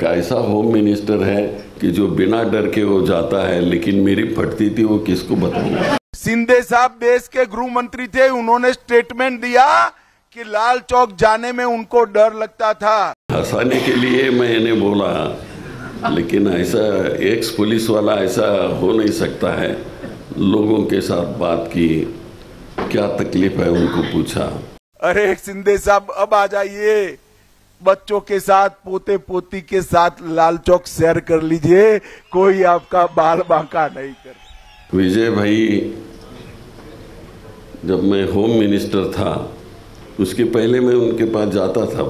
ऐसा home minister है कि जो बिना डर के वो जाता है, लेकिन मेरी फटती थी वो किसको बताऊं। शिंदे साहब देश के गृह मंत्री थे, उन्होंने स्टेटमेंट दिया कि लाल चौक जाने में उनको डर लगता था। हंसाने के लिए मैंने बोला, लेकिन ऐसा एक्स पुलिस वाला ऐसा हो नहीं सकता है। लोगों के साथ बात की, क्या तकलीफ है उनको पूछा। अरे शिंदे साहब अब आ जाइए, बच्चों के साथ पोते पोती के साथ लाल चौक सैर कर लीजिए, कोई आपका बाल बांका नहीं कर। विजय भाई, जब मैं होम मिनिस्टर था उसके पहले मैं उनके पास जाता था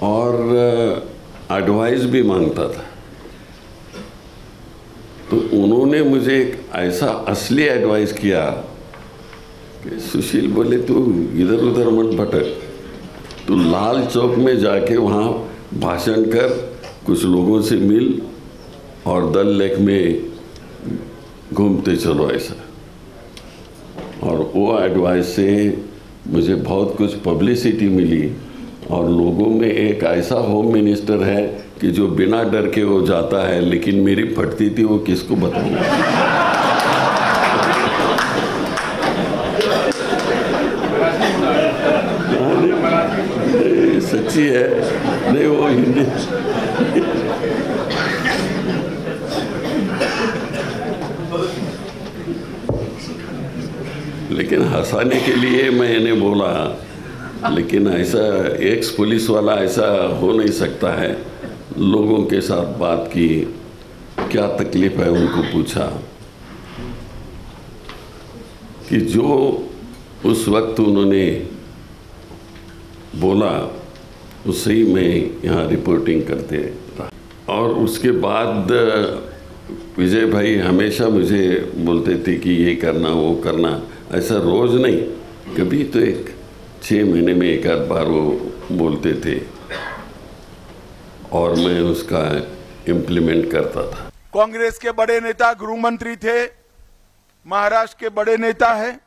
और एडवाइस भी मांगता था, तो उन्होंने मुझे एक ऐसा असली एडवाइस किया कि सुशील बोले, तू इधर उधर मत भटक, तू लाल चौक में जाके वहाँ भाषण कर, कुछ लोगों से मिल और डल लेक में घूमते चलो ऐसा। और वो एडवाइस से मुझे बहुत कुछ पब्लिसिटी मिली और लोगों में एक ऐसा होम मिनिस्टर है कि जो बिना डर के वो जाता है, लेकिन मेरी फटती थी वो किसको बताऊं। सच्ची है, नहीं वो हिंदी। लेकिन हंसाने के लिए मैंने बोला, लेकिन ऐसा एक्स पुलिस वाला ऐसा हो नहीं सकता है। लोगों के साथ बात की, क्या तकलीफ है उनको पूछा कि जो उस वक्त उन्होंने बोला उससे ही मैं यहाँ रिपोर्टिंग करते रहा। और उसके बाद विजय भाई हमेशा मुझे बोलते थे कि ये करना वो करना, ऐसा रोज़ नहीं, कभी तो 6 महीने में एक आध बार वो बोलते थे और मैं उसका इम्प्लीमेंट करता था। कांग्रेस के बड़े नेता गृह मंत्री थे, महाराष्ट्र के बड़े नेता हैं,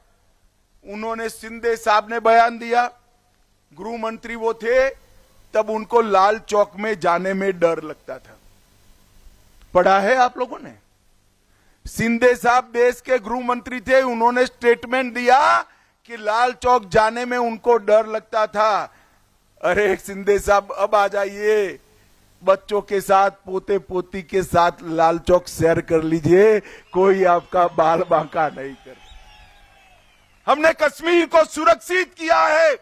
उन्होंने शिंदे साहब ने बयान दिया, गृह मंत्री वो थे तब उनको लाल चौक में जाने में डर लगता था। पढ़ा है आप लोगों ने? शिंदे साहब देश के गृह मंत्री थे, उन्होंने स्टेटमेंट दिया कि लाल चौक जाने में उनको डर लगता था। अरे शिंदे साहब अब आ जाइए, बच्चों के साथ पोते पोती के साथ लाल चौक सैर कर लीजिए, कोई आपका बाल बांका नहीं कर। हमने कश्मीर को सुरक्षित किया है।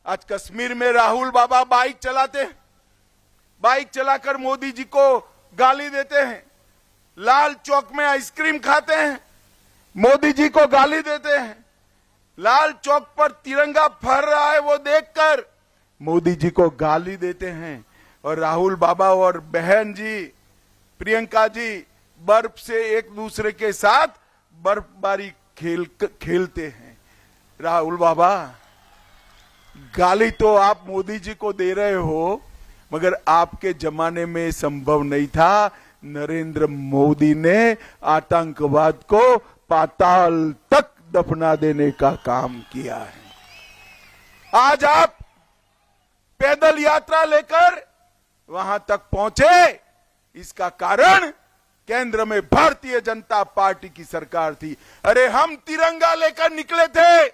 आज कश्मीर में राहुल बाबा बाइक चलाते हैं, बाइक चलाकर मोदी जी को गाली देते हैं, लाल चौक में आइसक्रीम खाते हैं, मोदी जी को गाली देते हैं, लाल चौक पर तिरंगा फहर रहा है वो देखकर मोदी जी को गाली देते हैं। और राहुल बाबा और बहन जी प्रियंका जी बर्फ से एक दूसरे के साथ बर्फबारी खेलते हैं। राहुल बाबा, गाली तो आप मोदी जी को दे रहे हो, मगर आपके जमाने में संभव नहीं था। नरेंद्र मोदी ने आतंकवाद को पाताल तक दफना देने का काम किया है। आज आप पैदल यात्रा लेकर वहां तक पहुंचे, इसका कारण केंद्र में भारतीय जनता पार्टी की सरकार थी। अरे हम तिरंगा लेकर निकले थे,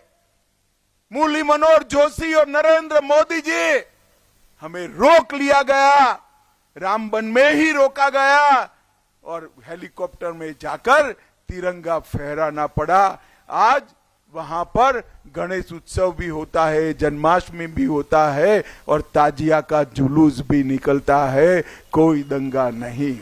मुरली मनोहर जोशी और नरेंद्र मोदी जी, हमें रोक लिया गया, रामबन में ही रोका गया और हेलीकॉप्टर में जाकर तिरंगा फहराना पड़ा। आज वहां पर गणेश उत्सव भी होता है, जन्माष्टमी भी होता है और ताजिया का जुलूस भी निकलता है, कोई दंगा नहीं।